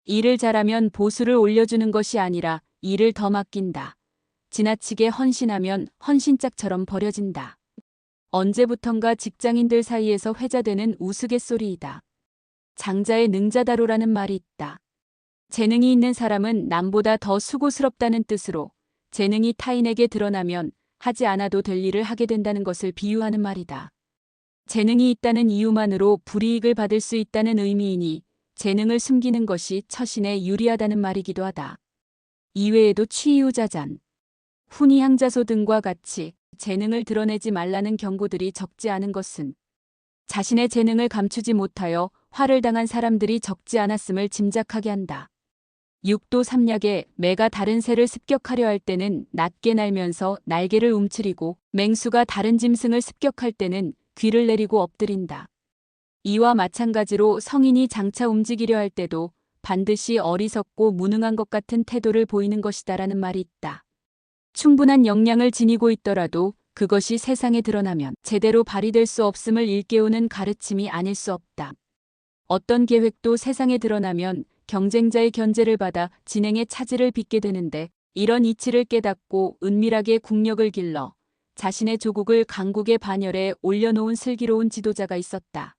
일을 잘하면 보수를 올려주는 것이 아니라 일을 더 맡긴다. 지나치게 헌신하면 헌신짝처럼 버려진다. 언제부턴가 직장인들 사이에서 회자되는 우스갯소리이다. 장자의 능자다로라는 말이 있다. 재능이 있는 사람은 남보다 더 수고스럽다는 뜻으로 재능이 타인에게 드러나면 하지 않아도 될 일을 하게 된다는 것을 비유하는 말이다. 재능이 있다는 이유만으로 불이익을 받을 수 있다는 의미이니 재능을 숨기는 것이 처신에 유리하다는 말이기도 하다. 이외에도 취유자잔, 훈이향자소 등과 같이 재능을 드러내지 말라는 경고들이 적지 않은 것은 자신의 재능을 감추지 못하여 화를 당한 사람들이 적지 않았음을 짐작하게 한다. 육도 삼약에 매가 다른 새를 습격하려 할 때는 낮게 날면서 날개를 움츠리고 맹수가 다른 짐승을 습격할 때는 귀를 내리고 엎드린다. 이와 마찬가지로 성인이 장차 움직이려 할 때도 반드시 어리석고 무능한 것 같은 태도를 보이는 것이다라는 말이 있다. 충분한 역량을 지니고 있더라도 그것이 세상에 드러나면 제대로 발휘될 수 없음을 일깨우는 가르침이 아닐 수 없다. 어떤 계획도 세상에 드러나면 경쟁자의 견제를 받아 진행에 차질을 빚게 되는데 이런 이치를 깨닫고 은밀하게 국력을 길러 자신의 조국을 강국의 반열에 올려놓은 슬기로운 지도자가 있었다.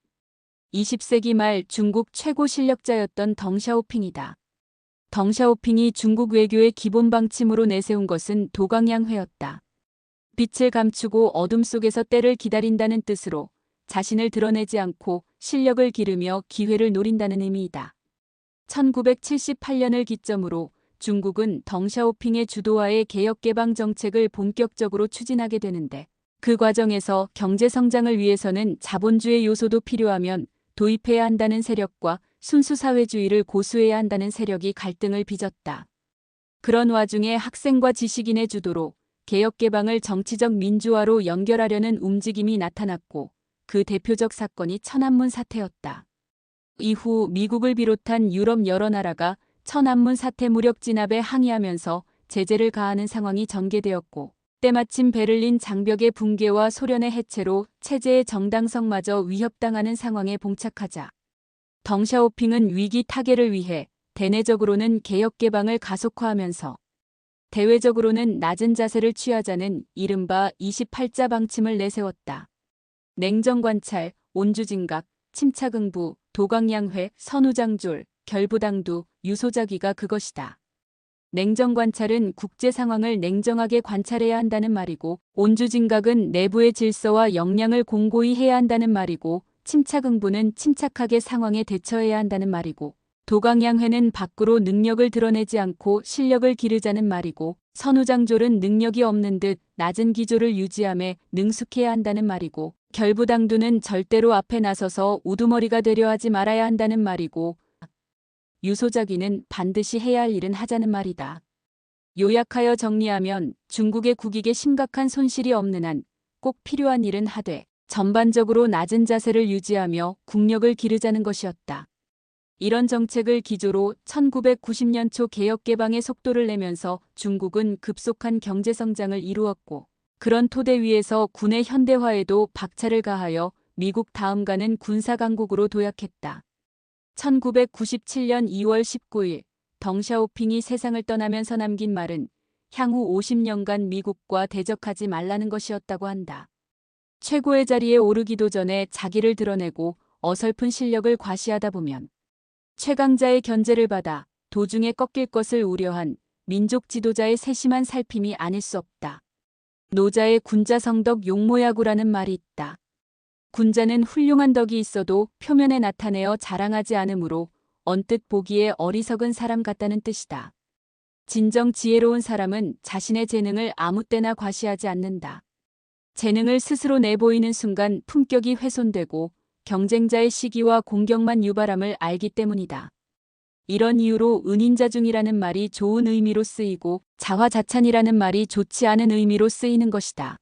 20세기 말 중국 최고 실력자였던 덩샤오핑이다. 덩샤오핑이 중국 외교의 기본 방침으로 내세운 것은 도강양회였다. 빛을 감추고 어둠 속에서 때를 기다린다는 뜻으로 자신을 드러내지 않고 실력을 기르며 기회를 노린다는 의미이다. 1978년을 기점으로 중국은 덩샤오핑의 주도하에 개혁개방 정책을 본격적으로 추진하게 되는데 그 과정에서 경제성장을 위해서는 자본주의 요소도 필요하면 도입해야 한다는 세력과 순수사회주의를 고수해야 한다는 세력이 갈등을 빚었다. 그런 와중에 학생과 지식인의 주도로 개혁개방을 정치적 민주화로 연결하려는 움직임이 나타났고 그 대표적 사건이 천안문 사태였다. 이후 미국을 비롯한 유럽 여러 나라가 천안문 사태 무력 진압에 항의하면서 제재를 가하는 상황이 전개되었고 때마침 베를린 장벽의 붕괴와 소련의 해체로 체제의 정당성마저 위협당하는 상황에 봉착하자 덩샤오핑은 위기 타개를 위해 대내적으로는 개혁개방을 가속화하면서 대외적으로는 낮은 자세를 취하자는 이른바 28자 방침을 내세웠다. 냉정관찰, 온주진각, 침착응부, 도강양회, 선우장졸, 결부당두, 유소자기가 그것이다. 냉정관찰은 국제 상황을 냉정하게 관찰해야 한다는 말이고 온주진각은 내부의 질서와 역량을 공고히 해야 한다는 말이고 침착응부는 침착하게 상황에 대처해야 한다는 말이고 도강양회는 밖으로 능력을 드러내지 않고 실력을 기르자는 말이고 선우장졸은 능력이 없는 듯 낮은 기조를 유지함에 능숙해야 한다는 말이고 결부당두는 절대로 앞에 나서서 우두머리가 되려 하지 말아야 한다는 말이고 유소자기는 반드시 해야 할 일은 하자는 말이다. 요약하여 정리하면 중국의 국익에 심각한 손실이 없는 한 꼭 필요한 일은 하되 전반적으로 낮은 자세를 유지하며 국력을 기르자는 것이었다. 이런 정책을 기조로 1990년 초 개혁개방의 속도를 내면서 중국은 급속한 경제성장을 이루었고 그런 토대 위에서 군의 현대화에도 박차를 가하여 미국 다음 가는 군사강국으로 도약했다. 1997년 2월 19일 덩샤오핑이 세상을 떠나면서 남긴 말은 향후 50년간 미국과 대적하지 말라는 것이었다고 한다. 최고의 자리에 오르기도 전에 자기를 드러내고 어설픈 실력을 과시하다 보면 최강자의 견제를 받아 도중에 꺾일 것을 우려한 민족 지도자의 세심한 살핌이 아닐 수 없다. 노자의 군자성덕 용모야구라는 말이 있다. 군자는 훌륭한 덕이 있어도 표면에 나타내어 자랑하지 않으므로 언뜻 보기에 어리석은 사람 같다는 뜻이다. 진정 지혜로운 사람은 자신의 재능을 아무 때나 과시하지 않는다. 재능을 스스로 내보이는 순간 품격이 훼손되고 경쟁자의 시기와 공격만 유발함을 알기 때문이다. 이런 이유로 은인자중이라는 말이 좋은 의미로 쓰이고 자화자찬이라는 말이 좋지 않은 의미로 쓰이는 것이다.